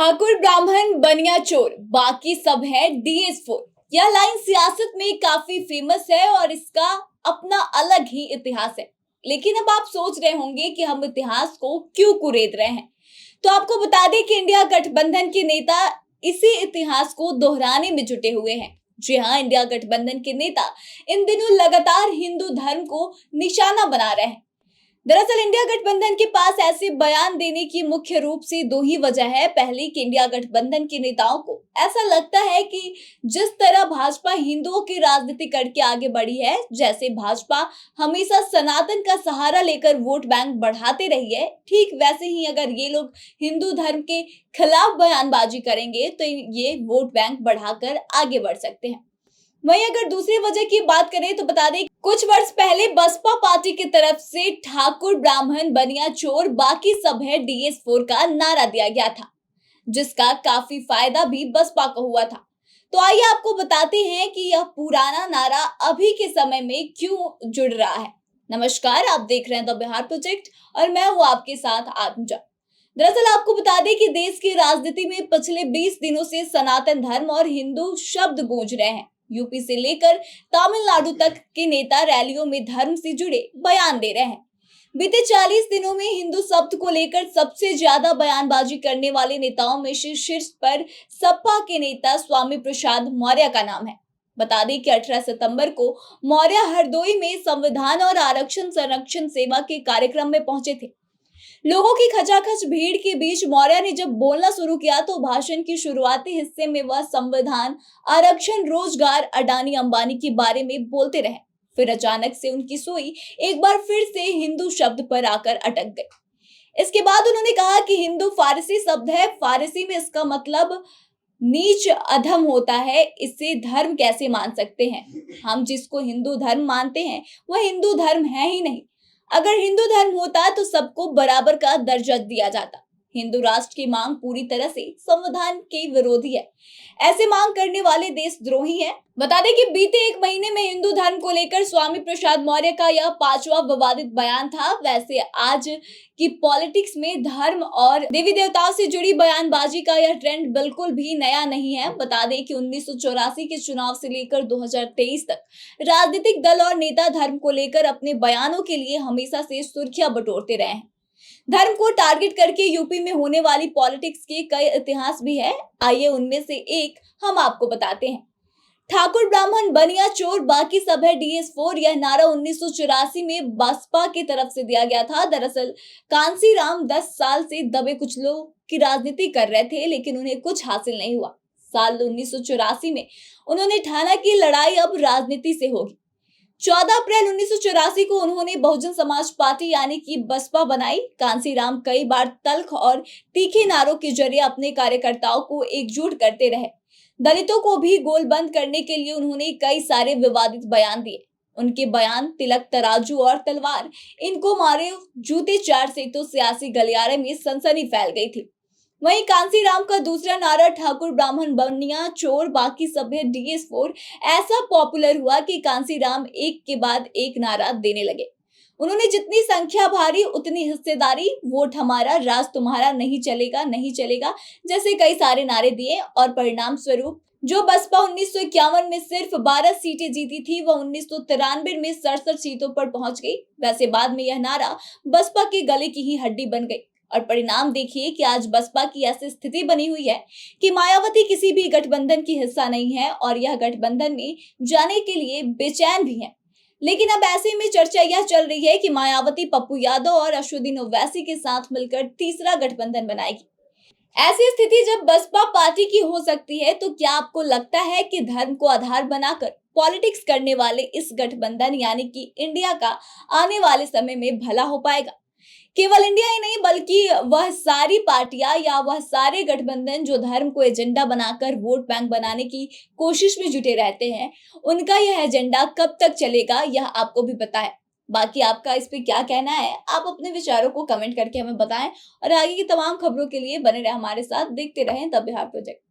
ठाकुर ब्राह्मण बनिया चोर बाकी सब है DS4। यह लाइन सियासत में काफी फेमस है और इसका अपना अलग ही इतिहास है। लेकिन अब आप सोच रहे होंगे कि हम इतिहास को क्यों कुरेद रहे हैं। तो आपको बता दें कि इंडिया गठबंधन के नेता इसी इतिहास को दोहराने में जुटे हुए हैं। जी हाँ, इंडिया गठबंधन के नेता इन दिनों लगातार हिंदू धर्म को निशाना बना रहे हैं। दरअसल इंडिया गठबंधन के पास ऐसे बयान देने की मुख्य रूप से दो ही वजह है। पहली कि इंडिया गठबंधन के नेताओं को ऐसा लगता है कि जिस तरह भाजपा हिंदुओं की राजनीति करके आगे बढ़ी है, जैसे भाजपा हमेशा सनातन का सहारा लेकर वोट बैंक बढ़ाते रही है, ठीक वैसे ही अगर ये लोग हिंदू धर्म के खिलाफ बयानबाजी करेंगे तो ये वोट बैंक बढ़ाकर आगे बढ़ सकते हैं। वहीं अगर दूसरी वजह की बात करें तो बता दें कुछ वर्ष पहले बसपा पार्टी की तरफ से ठाकुर ब्राह्मण बनिया चोर बाकी सब है DS4 का नारा दिया गया था, जिसका काफी फायदा भी बसपा को हुआ था। तो आइए आपको बताते हैं कि यह पुराना नारा अभी के समय में क्यों जुड़ रहा है। नमस्कार, आप देख रहे हैं द बिहार प्रोजेक्ट और मैं हूँ आपके साथ आत्मजा। दरअसल आपको बता दें कि देश की राजनीति में पिछले 20 दिनों से सनातन धर्म और हिंदू शब्द गूंज रहे हैं। यूपी से लेकर तमिलनाडु तक के नेता रैलियों में धर्म से जुड़े बयान दे रहे हैं। बीते 40 दिनों में हिंदू शब्द को लेकर सबसे ज्यादा बयानबाजी करने वाले नेताओं में से शीर्ष पर सपा के नेता स्वामी प्रसाद मौर्य का नाम है। बता दें कि 18 सितंबर को मौर्य हरदोई में संविधान और आरक्षण संरक्षण सेवा के कार्यक्रम में पहुंचे थे। लोगों की खचाखच भीड़ के बीच मौर्य ने जब बोलना शुरू किया तो भाषण के शुरुआती हिस्से में वह संविधान, आरक्षण, रोजगार, अडानी अंबानी के बारे में बोलते रहे। फिर अचानक से उनकी सुई एक बार फिर से हिंदू शब्द पर आकर अटक गई। इसके बाद उन्होंने कहा कि हिंदू फारसी शब्द है, फारसी में इसका मतलब नीच, अधम होता है। इससे धर्म कैसे मान सकते हैं? हम जिसको हिंदू धर्म मानते हैं वह हिंदू धर्म है ही नहीं। अगर हिंदू धर्म होता तो सबको बराबर का दर्जा दिया जाता। हिंदू राष्ट्र की मांग पूरी तरह से संविधान के विरोधी है। ऐसे मांग करने वाले देशद्रोही हैं। बता दें कि बीते एक महीने में हिंदू धर्म को लेकर स्वामी प्रसाद मौर्य का यह 5वां विवादित बयान था। वैसे आज की पॉलिटिक्स में धर्म और देवी देवताओं से जुड़ी बयानबाजी का यह ट्रेंड बिल्कुल भी नया नहीं है। बता दें कि 1984 के चुनाव से लेकर 2023 तक राजनीतिक दल और नेता धर्म को लेकर अपने बयानों के लिए हमेशा से सुर्खियां बटोरते रहे हैं। धर्म को टारगेट करके यूपी में होने वाली पॉलिटिक्स के कई इतिहास भी है। आइए उनमें से एक हम आपको बताते हैं। ठाकुर ब्राह्मण बनिया चोर बाकी सब है DS4। यह नारा 1984 में बसपा की तरफ से दिया गया था। दरअसल कांसीराम 10 साल से दबे कुचलों की राजनीति कर रहे थे, लेकिन उन्हें कुछ हासिल नहीं हुआ। साल 1984 में उन्होंने ठाना की लड़ाई अब राजनीति से होगी। 14 अप्रैल 1984 को उन्होंने बहुजन समाज पार्टी यानी कि बसपा बनाई। कांसीराम कई बार तल्ख और तीखे नारों के जरिए अपने कार्यकर्ताओं को एकजुट करते रहे। दलितों को भी गोलबंद करने के लिए उन्होंने कई सारे विवादित बयान दिए। उनके बयान तिलक, तराजू और तलवार, इनको मारे, जूते चार से तो सियासी गलियारे में सनसनी फैल गई थी। वहीं कांसीराम का दूसरा नारा ठाकुर ब्राह्मण बनिया चोर बाकी सब है DS4 ऐसा पॉपुलर हुआ कि कांसीराम एक के बाद एक नारा देने लगे। उन्होंने जितनी संख्या भारी उतनी हिस्सेदारी, वोट हमारा, राज तुम्हारा, नहीं चलेगा नहीं चलेगा जैसे कई सारे नारे दिए और परिणाम स्वरूप जो बसपा 1951 में सिर्फ 12 सीटें जीती थी वह 1993 में 67 सीटों पर पहुंच गई। वैसे बाद में यह नारा बसपा के गले की ही हड्डी बन गई और परिणाम देखिए कि आज बसपा की ऐसी स्थिति बनी हुई है कि मायावती किसी भी गठबंधन की हिस्सा नहीं है और यह गठबंधन में जाने के लिए बेचैन भी है। लेकिन अब ऐसे में चर्चा यह चल रही है कि मायावती पप्पू यादव और अश्वनी ओवैसी के साथ मिलकर तीसरा गठबंधन बनाएगी। ऐसी स्थिति जब बसपा पार्टी की हो सकती है तो क्या आपको लगता है कि धर्म को आधार बनाकर पॉलिटिक्स करने वाले इस गठबंधन यानी कि इंडिया का आने वाले समय में भला हो पाएगा? केवल इंडिया ही नहीं बल्कि वह सारी पार्टियां या वह सारे गठबंधन जो धर्म को एजेंडा बनाकर वोट बैंक बनाने की कोशिश में जुटे रहते हैं, उनका यह एजेंडा कब तक चलेगा यह आपको भी पता है। बाकी आपका इस पे क्या कहना है, आप अपने विचारों को कमेंट करके हमें बताएं और आगे की तमाम खबरों के लिए बने रहे हमारे साथ, देखते रहें द बिहार प्रोजेक्ट।